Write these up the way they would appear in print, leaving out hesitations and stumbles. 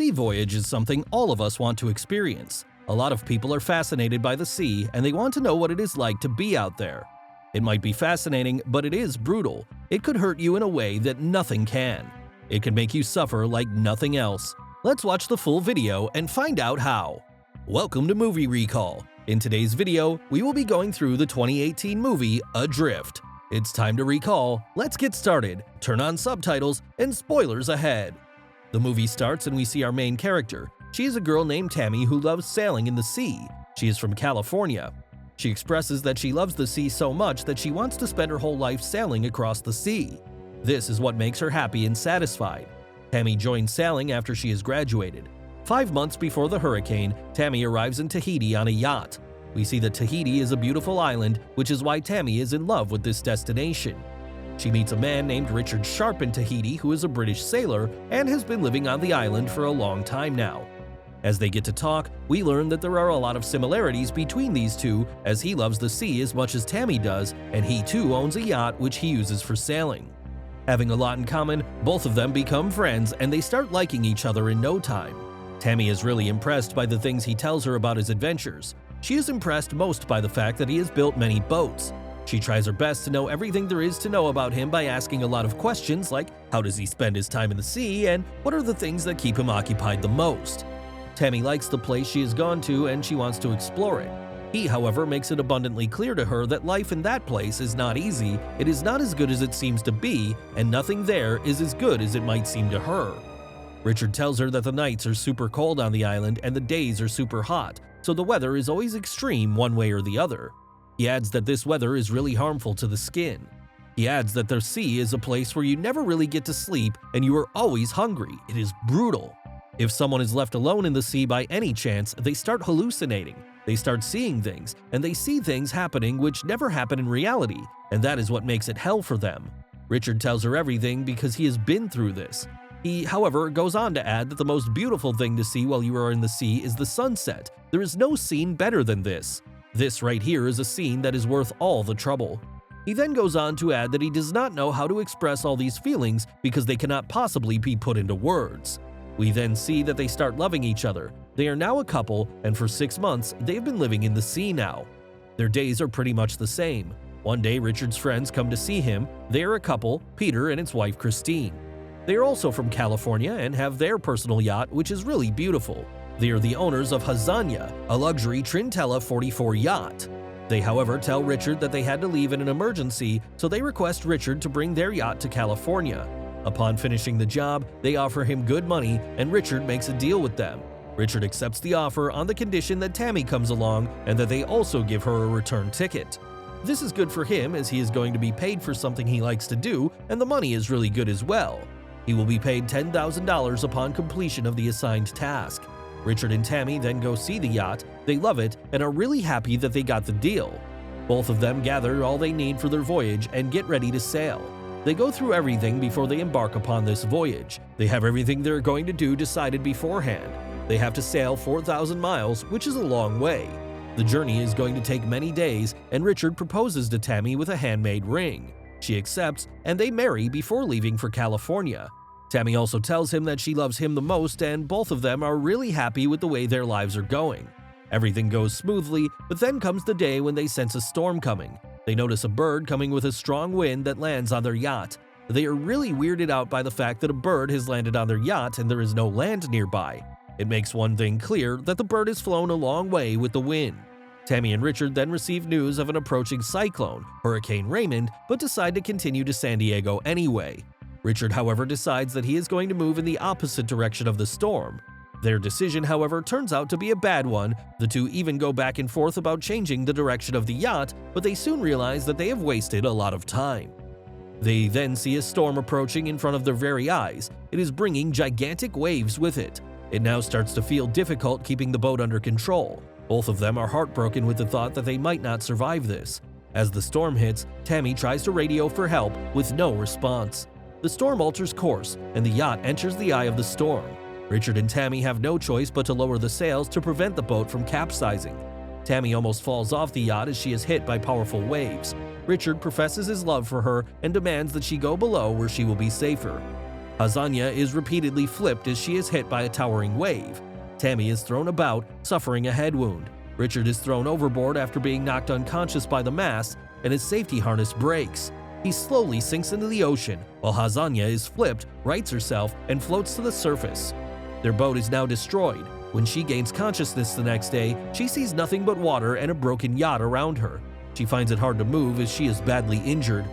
sea voyage is something all of us want to experience. A lot of people are fascinated by the sea and they want to know what it is like to be out there. It might be fascinating, but it is brutal. It could hurt you in a way that nothing can. It can make you suffer like nothing else. Let's watch the full video and find out how. Welcome to Movie Recall. In today's video, we will be going through the 2018 movie Adrift. It's time to recall. Let's get started. Turn on subtitles and spoilers ahead. The movie starts and we see our main character. She is a girl named Tami who loves sailing in the sea. She is from California. She expresses that she loves the sea so much that she wants to spend her whole life sailing across the sea. This is what makes her happy and satisfied. Tami joins sailing after she has graduated. 5 months before the hurricane, Tami arrives in Tahiti on a yacht. We see that Tahiti is a beautiful island, which is why Tami is in love with this destination. She meets a man named Richard Sharp in Tahiti who is a British sailor and has been living on the island for a long time now. As they get to talk, we learn that there are a lot of similarities between these two, as he loves the sea as much as Tami does, and he too owns a yacht which he uses for sailing. Having a lot in common, both of them become friends and they start liking each other in no time. Tami is really impressed by the things he tells her about his adventures. She is impressed most by the fact that he has built many boats. She tries her best to know everything there is to know about him by asking a lot of questions like how does he spend his time in the sea and what are the things that keep him occupied the most. Tami likes the place she has gone to and she wants to explore it. He, however, makes it abundantly clear to her that life in that place is not easy, it is not as good as it seems to be, and nothing there is as good as it might seem to her. Richard tells her that the nights are super cold on the island and the days are super hot, so the weather is always extreme one way or the other. He adds that this weather is really harmful to the skin. He adds that the sea is a place where you never really get to sleep and you are always hungry. It is brutal. If someone is left alone in the sea by any chance, they start hallucinating. They start seeing things, and they see things happening which never happen in reality, and that is what makes it hell for them. Richard tells her everything because he has been through this. He, however, goes on to add that the most beautiful thing to see while you are in the sea is the sunset. There is no scene better than this. This right here is a scene that is worth all the trouble. He then goes on to add that he does not know how to express all these feelings because they cannot possibly be put into words. We then see that they start loving each other. They are now a couple, and for 6 months, they've been living in the sea now. Their days are pretty much the same. One day, Richard's friends come to see him. They are a couple, Peter and his wife Christine. They are also from California and have their personal yacht, which is really beautiful. They are the owners of Hazania, a luxury Trintella 44 yacht. They, however, tell Richard that they had to leave in an emergency, so they request Richard to bring their yacht to California. Upon finishing the job, they offer him good money, and Richard makes a deal with them. Richard accepts the offer on the condition that Tami comes along and that they also give her a return ticket. This is good for him as he is going to be paid for something he likes to do, and the money is really good as well. He will be paid $10,000 upon completion of the assigned task. Richard and Tami then go see the yacht, they love it, and are really happy that they got the deal. Both of them gather all they need for their voyage and get ready to sail. They go through everything before they embark upon this voyage. They have everything they're going to do decided beforehand. They have to sail 4,000 miles, which is a long way. The journey is going to take many days, and Richard proposes to Tami with a handmade ring. She accepts, and they marry before leaving for California. Tami also tells him that she loves him the most, and both of them are really happy with the way their lives are going. Everything goes smoothly, but then comes the day when they sense a storm coming. They notice a bird coming with a strong wind that lands on their yacht. They are really weirded out by the fact that a bird has landed on their yacht and there is no land nearby. It makes one thing clear, that the bird has flown a long way with the wind. Tami and Richard then receive news of an approaching cyclone, Hurricane Raymond, but decide to continue to San Diego anyway. Richard, however, decides that he is going to move in the opposite direction of the storm. Their decision, however, turns out to be a bad one. The two even go back and forth about changing the direction of the yacht, but they soon realize that they have wasted a lot of time. They then see a storm approaching in front of their very eyes. It is bringing gigantic waves with it. It now starts to feel difficult keeping the boat under control. Both of them are heartbroken with the thought that they might not survive this. As the storm hits, Tami tries to radio for help with no response. The storm alters course, and the yacht enters the eye of the storm. Richard and Tami have no choice but to lower the sails to prevent the boat from capsizing. Tami almost falls off the yacht as she is hit by powerful waves. Richard professes his love for her and demands that she go below where she will be safer. Hazanya is repeatedly flipped as she is hit by a towering wave. Tami is thrown about, suffering a head wound. Richard is thrown overboard after being knocked unconscious by the mast, and his safety harness breaks. He slowly sinks into the ocean, while Hazanya is flipped, rights herself, and floats to the surface. Their boat is now destroyed. When she gains consciousness the next day, she sees nothing but water and a broken yacht around her. She finds it hard to move as she is badly injured.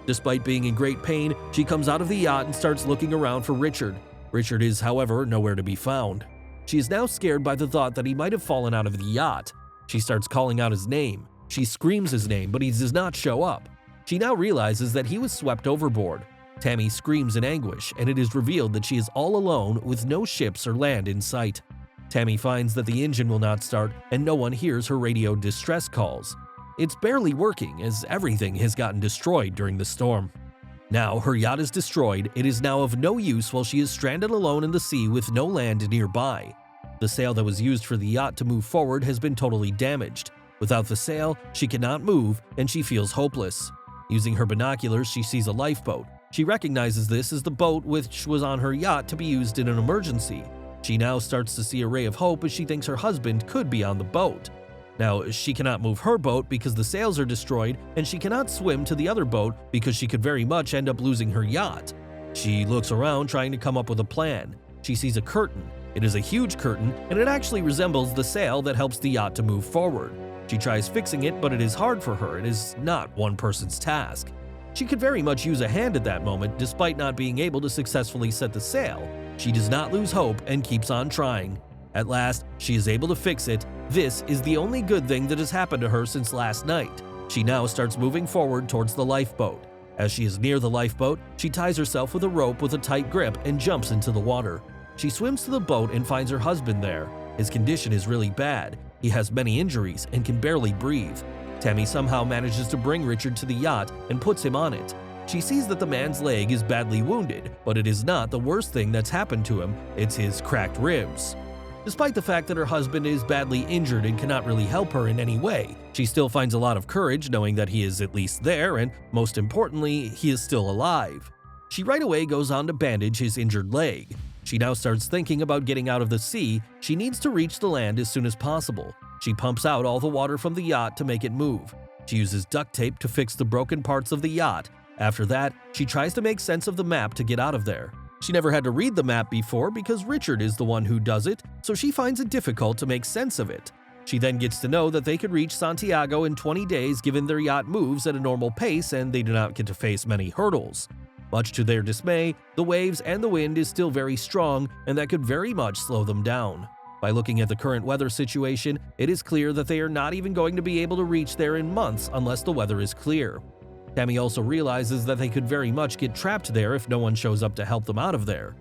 Despite being in great pain, she comes out of the yacht and starts looking around for Richard. Richard is, however, nowhere to be found. She is now scared by the thought that he might have fallen out of the yacht. She starts calling out his name. She screams his name, but he does not show up. She now realizes that he was swept overboard. Tami screams in anguish, and it is revealed that she is all alone with no ships or land in sight. Tami finds that the engine will not start, and no one hears her radio distress calls. It's barely working, as everything has gotten destroyed during the storm. Now her yacht is destroyed. It is now of no use while she is stranded alone in the sea with no land nearby. The sail that was used for the yacht to move forward has been totally damaged. Without the sail, she cannot move, and she feels hopeless. Using her binoculars, she sees a lifeboat. She recognizes this as the boat which was on her yacht to be used in an emergency. She now starts to see a ray of hope as she thinks her husband could be on the boat. Now, she cannot move her boat because the sails are destroyed, and she cannot swim to the other boat because she could very much end up losing her yacht. She looks around trying to come up with a plan. She sees a curtain. It is a huge curtain, and it actually resembles the sail that helps the yacht to move forward. She tries fixing it, but it is hard for her. It is not one person's task. She could very much use a hand at that moment, despite not being able to successfully set the sail. She does not lose hope and keeps on trying. At last, she is able to fix it. This is the only good thing that has happened to her since last night. She now starts moving forward towards the lifeboat. As she is near the lifeboat, she ties herself with a rope with a tight grip and jumps into the water. She swims to the boat and finds her husband there. His condition is really bad. He has many injuries and can barely breathe. Tami somehow manages to bring Richard to the yacht and puts him on it. She sees that the man's leg is badly wounded, but it is not the worst thing that's happened to him. It's his cracked ribs. Despite the fact that her husband is badly injured and cannot really help her in any way, she still finds a lot of courage knowing that he is at least there and, most importantly, he is still alive. She right away goes on to bandage his injured leg. She now starts thinking about getting out of the sea. She needs to reach the land as soon as possible. She pumps out all the water from the yacht to make it move. She uses duct tape to fix the broken parts of the yacht. After that, she tries to make sense of the map to get out of there. She never had to read the map before because Richard is the one who does it, so she finds it difficult to make sense of it. She then gets to know that they could reach Santiago in 20 days given their yacht moves at a normal pace and they do not get to face many hurdles. Much to their dismay, the waves and the wind is still very strong, and that could very much slow them down. By looking at the current weather situation, it is clear that they are not even going to be able to reach there in months unless the weather is clear. Tami also realizes that they could very much get trapped there if no one shows up to help them out of there.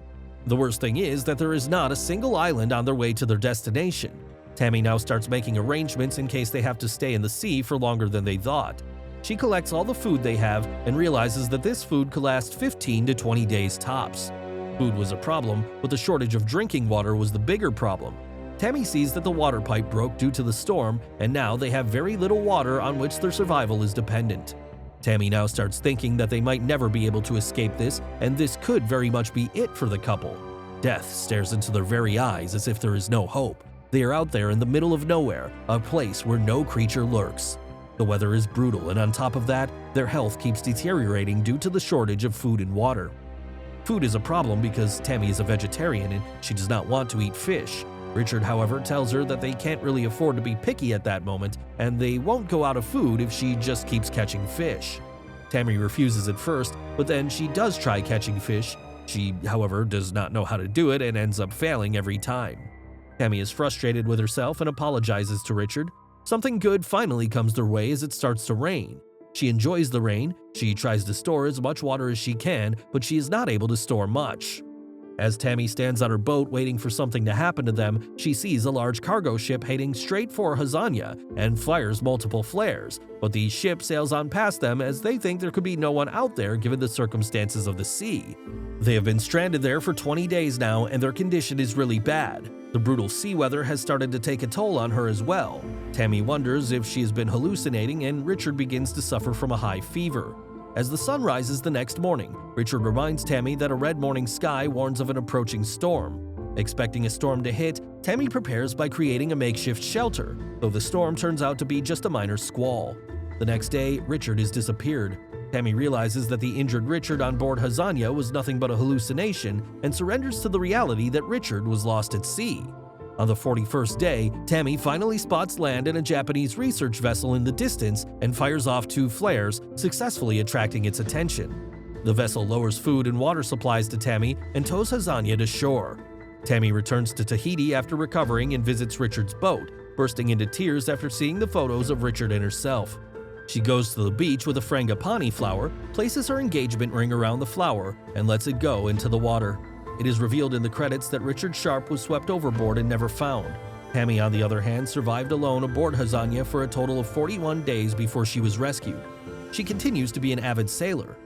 The worst thing is that there is not a single island on their way to their destination. Tami now starts making arrangements in case they have to stay in the sea for longer than they thought. She collects all the food they have and realizes that this food could last 15 to 20 days tops. Food was a problem, but the shortage of drinking water was the bigger problem. Tami sees that the water pipe broke due to the storm, and now they have very little water on which their survival is dependent. Tami now starts thinking that they might never be able to escape this, and this could very much be it for the couple. Death stares into their very eyes as if there is no hope. They are out there in the middle of nowhere, a place where no creature lurks. The weather is brutal, and on top of that, their health keeps deteriorating due to the shortage of food and water. Food is a problem because Tami is a vegetarian and she does not want to eat fish. Richard, however, tells her that they can't really afford to be picky at that moment, and they won't go out of food if she just keeps catching fish. Tami refuses at first, but then she does try catching fish. She, however, does not know how to do it and ends up failing every time. Tami is frustrated with herself and apologizes to Richard. Something good finally comes their way as it starts to rain. She enjoys the rain. She tries to store as much water as she can, but she is not able to store much. As Tami stands on her boat waiting for something to happen to them, she sees a large cargo ship heading straight for Hazanya and fires multiple flares, but the ship sails on past them as they think there could be no one out there given the circumstances of the sea. They have been stranded there for 20 days now, and their condition is really bad. The brutal sea weather has started to take a toll on her as well. Tami wonders if she has been hallucinating, and Richard begins to suffer from a high fever. As the sun rises the next morning, Richard reminds Tami that a red morning sky warns of an approaching storm. Expecting a storm to hit, Tami prepares by creating a makeshift shelter, though the storm turns out to be just a minor squall. The next day, Richard is disappeared. Tami realizes that the injured Richard on board Hazania was nothing but a hallucination and surrenders to the reality that Richard was lost at sea. On the 41st day, Tami finally spots land in a Japanese research vessel in the distance and fires off 2 flares, successfully attracting its attention. The vessel lowers food and water supplies to Tami and tows Hazania to shore. Tami returns to Tahiti after recovering and visits Richard's boat, bursting into tears after seeing the photos of Richard and herself. She goes to the beach with a frangipani flower, places her engagement ring around the flower, and lets it go into the water. It is revealed in the credits that Richard Sharp was swept overboard and never found. Tami, on the other hand, survived alone aboard Hazania for a total of 41 days before she was rescued. She continues to be an avid sailor.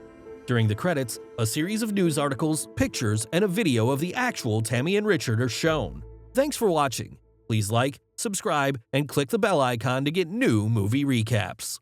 During the credits, a series of news articles, pictures, and a video of the actual Tami and Richard are shown. Thanks for watching. Please like, subscribe, and click the bell icon to get new movie recaps.